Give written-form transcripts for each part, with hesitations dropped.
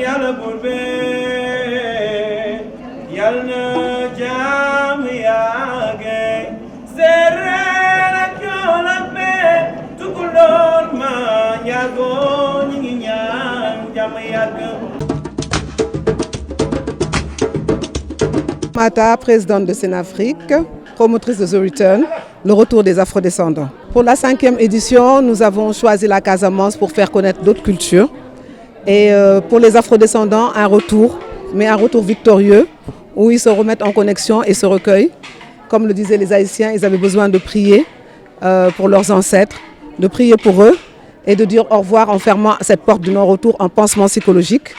Yàlla buur bi yàlla na jàmm yàgg séeréer ak jool ak bee tukulóor ma njaago ñi ngi ñaan jàmm yàgg. Mata, présidente de Sénafrique, promotrice de The Return, le retour des Afrodescendants. Pour la 5e édition, nous avons choisi la Casamance pour faire connaître d'autres cultures. Et pour les Afrodescendants, un retour, mais un retour victorieux, où ils se remettent en connexion et se recueillent. Comme le disaient les Haïtiens, ils avaient besoin de prier pour leurs ancêtres, de prier pour eux et de dire au revoir en fermant cette porte du non-retour en pansement psychologique.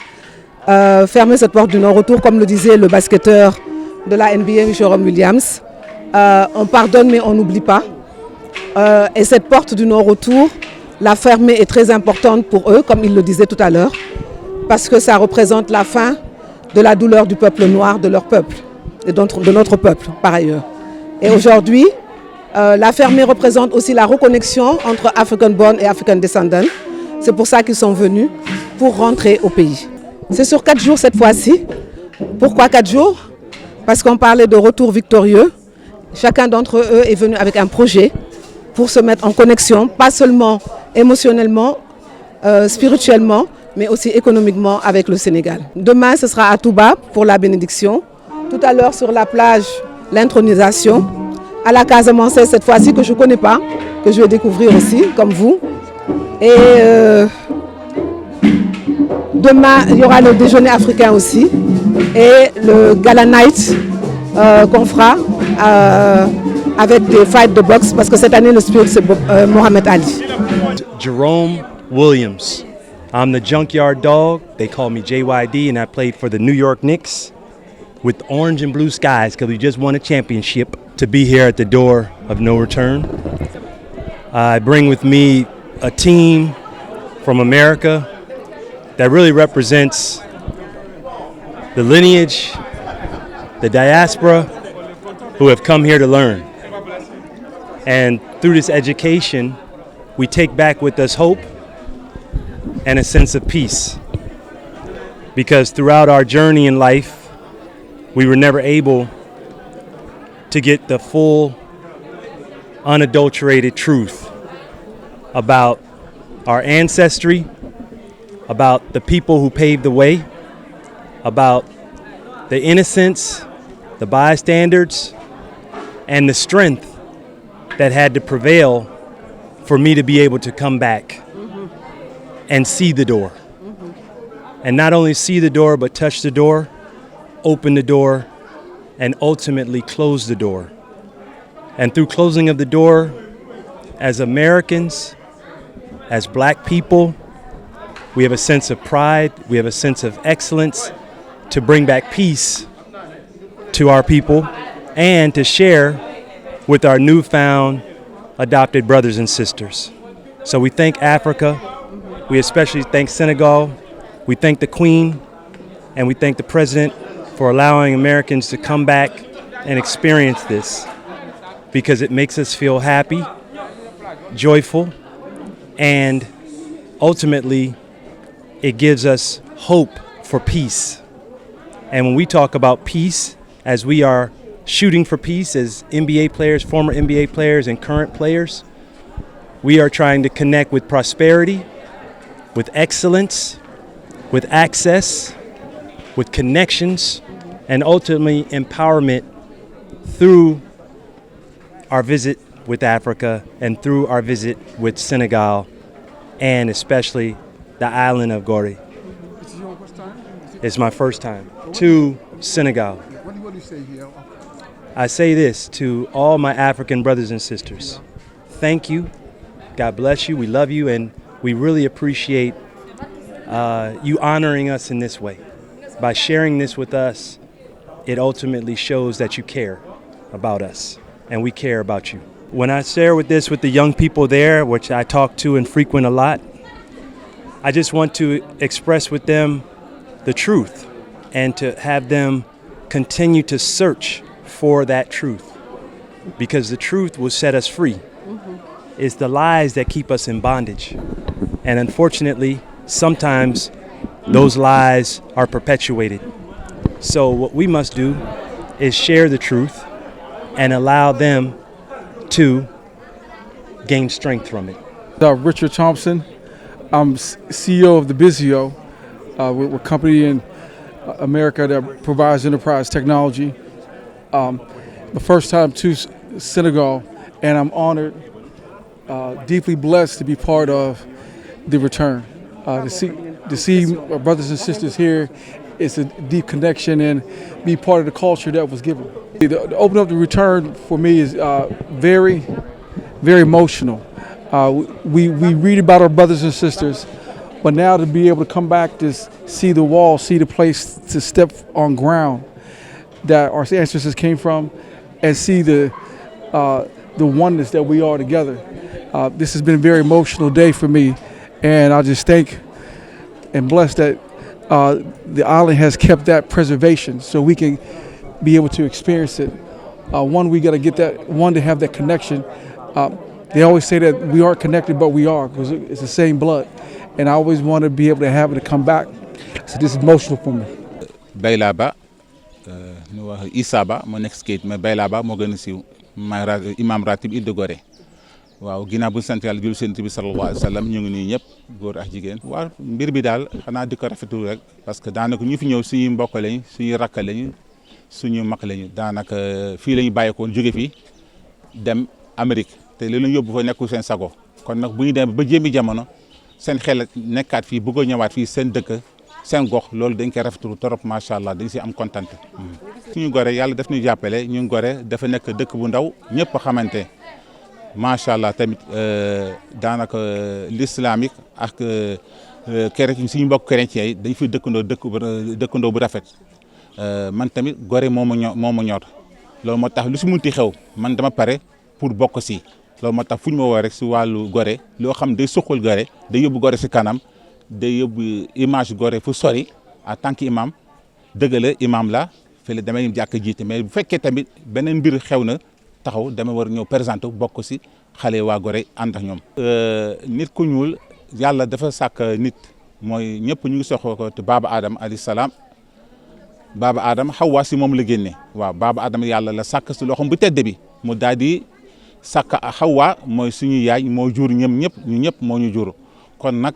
Fermer cette porte du non-retour, comme le disait le basketteur de la NBA, Jérôme Williams. On pardonne mais on n'oublie pas. Et cette porte du non-retour, la fermer est très importante pour eux, comme il le disait tout à l'heure, parce que ça représente la fin de la douleur du peuple noir, de leur peuple, et de notre peuple par ailleurs. Et aujourd'hui, la fermer représente aussi la reconnexion entre African Born et African Descendant. C'est pour ça qu'ils sont venus, pour rentrer au pays. C'est sur 4 jours cette fois-ci. Pourquoi 4 jours? Parce qu'on parlait de retour victorieux. Chacun d'entre eux est venu avec un projet pour se mettre en connexion, pas seulement émotionnellement, spirituellement, mais aussi économiquement avec le Sénégal. Demain, ce sera à Touba pour la bénédiction. Tout à l'heure, sur la plage, l'intronisation. À la Casamance, cette fois-ci, que je ne connais pas, que je vais découvrir aussi, comme vous. Et demain, il y aura le déjeuner africain aussi. Et le Gala Night qu'on fera avec des fights de boxe, parce que cette année, le spirit, c'est Mohamed Ali. Jerome Williams. I'm the junkyard dog. They call me JYD, and I played for the New York Knicks with orange and blue skies because we just won a championship. To be here at the door of no return. I bring with me a team from America that really represents the lineage, the diaspora, who have come here to learn. And through this education, we take back with us hope and a sense of peace. Because throughout our journey in life, we were never able to get the full, unadulterated truth about our ancestry, about the people who paved the way, about the innocence, the bystanders, and the strength that had to prevail for me to be able to come back and see the door. And not only see the door, but touch the door, open the door, and ultimately close the door. And through closing of the door, as Americans, as Black people, we have a sense of pride, we have a sense of excellence to bring back peace to our people and to share with our newfound adopted brothers and sisters. So we thank Africa, we especially thank Senegal, we thank the Queen, and we thank the President for allowing Americans to come back and experience this, because it makes us feel happy, joyful, and ultimately it gives us hope for peace. And when we talk about peace, as we are shooting for peace as NBA players, former NBA players, and current players, we are trying to connect with prosperity, with excellence, with access, with connections, and ultimately empowerment through our visit with Africa and through our visit with Senegal, and especially the island of Gorée. Is it your first time? It's my first time to Senegal. What do you say here? I say this to all my African brothers and sisters. Thank you. God bless you. We love you, and we really appreciate you honoring us in this way. By sharing this with us, it ultimately shows that you care about us, and we care about you. When I share with this with the young people there, which I talk to and frequent a lot, I just want to express with them the truth and to have them continue to search for that truth, because the truth will set us free. It's the lies that keep us in bondage. And unfortunately, sometimes those lies are perpetuated. So what we must do is share the truth and allow them to gain strength from it. Richard Thompson. I'm CEO of the Bizio. We're a company in America that provides enterprise technology. The first time to Senegal, and I'm honored, deeply blessed to be part of the return. To see our brothers and sisters here, it's a deep connection and be part of the culture that was given. To open up the return for me is very, very emotional. We read about our brothers and sisters, but now to be able to come back to see the wall, see the place to step on ground that our ancestors came from, and see the oneness that we are together. This has been a very emotional day for me, and I just thank and bless that the island has kept that preservation so we can be able to experience it. One, we got to get that, one, to have that connection. They always say that we aren't connected, but we are, because it's the same blood. And I always want to be able to have it to come back. So this is emotional for me. Bayla Ba, ñu wax Issa Ba moo nekk skate mais Bayla Ba moo gën a siiw maay imam ratib Île de Gorée. waaw ginnaaw bu sant yàlla jul Yonent bi sallallahu alayhi wa sallam ñu ngi nuyu ñëpp góor ak jigéen. waaw mbir bi daal xanaa di ko rafetlu rek parce que daanaka ñu fi ñëw suñuy mbokk lañ suñuy rakk lañu suñu mag lañu daanaka fii la ñu bàyyeekoon jóge fii dem Amérique te li ñu yóbbu fa nekkul seen sago kon nag bu ñu dem ba jéemi jamono seen xel nekkaat fii bëgg a ñëwaat fii seen dëkk seen gox loolu dañ koy rafetlu trop macha allah dañ si am kontaan. suñu Gorée yàlla daf ñu jàppale ñu Gorée dafa nekk dëkk bu ndaw ñëpp xamante. macha allah tamit daanaka l'islamique ak chrétien suñu mbokk chrétien yi dañ fi dëkkandoo bu rafet man tamit Gorée moo ma ñor loolu moo tax lu si munti xew man dama pare pour bokk si loolu moo tax fu ñu ma woo rek si wàllu Gorée loo xam day suqal Gorée day yóbbu Gorée si kanam day yóbbu image Gorée fu sori en tant que imam dëgg la imam la fële damay jàkk jiite mais bu fekkee tamit beneen mbir xew na taxaw dama war ñëw présenté bokk si xale waa Gorée ànd ak ñoom. nit ku ñuul yàlla dafa sàkk nit mooy ñëpp ñu ngi soxla ko te Baba Adam alayhi salaam Baba Adam Hawa si moom la génne waaw Baba Adam yàlla la sàkk si loxoom bu tedd bi mu daal di sàkk Hawa mooy suñu yaay moo jur ñëpp ñu ñëpp moo ñu jur kon nag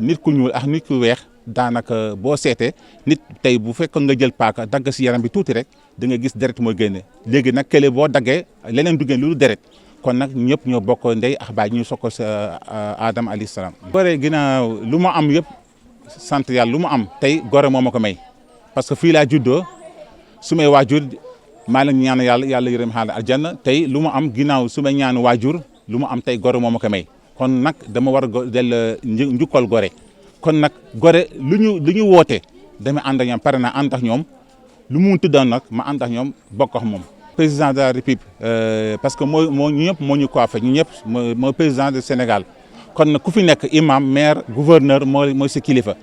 nit ku ñuul ak nit ku weex daanaka boo seetee nit tey bu fekkoon nga jël paaka dagg si yaram bi tuuti rek da nga gis deret mooy génne léegi nag kële boo daggee leneen du génn lu deret kon nag ñëpp ñoo bokk ndey ak baay ñu sokko sa Adama alayhi salaam. Gorée ginnaaw lu ma am yëpp sant yàlla lu ma am tey Gorée moo ma ko may parce que fii laa juddoo su may waajur maa leen ñaan yàlla yërëm xaal aljanna tey lu ma am ginnaaw su may ñaan waajur lu ma am tey Gorée moo ma ko may kon nag dama war a del njukkal Gorée kon nag Gorée lu ñu woote dama ànd ak ñoom pare naa ànd ak ñoom lu mu tuddoon nag ma ànd ak ñoom bokk ak moom. président de la République parce que moo ñu ñëpp moo ñu coiffé ñu ñëpp mooy président du Sénégal kon nag ku fi nekk imam maire gouverneur mooy sa kilifa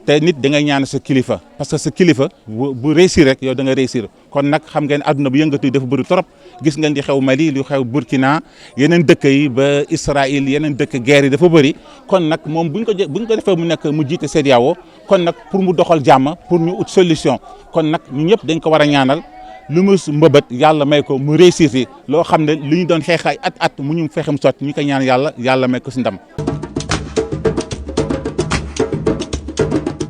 te nit da ngay ñaan sa kilifa parce que sa kilifa bu réussir rek yow da nga réussir kon nag xam ngeen àdduna bu yëngatu yi dafa bëri trop gis ngeen di xew Mali lu xew Burkina yeneen dëkk yi ba Israël yeneen dëkk guerre yi dafa bëri kon nag moom buñ ko defee mu nekk mu jiite CEDEAO kon nag pour mu doxal jàmm pour ñu ut solution kon nag ñu ñëpp dañ ko war a ñaanal lu mu mbëbët yàlla may ko mu réussir si loo xam ne li ñu doon xeexay at mu ñu fexem sotti ñu koy ñaan yàlla may ko si ndam.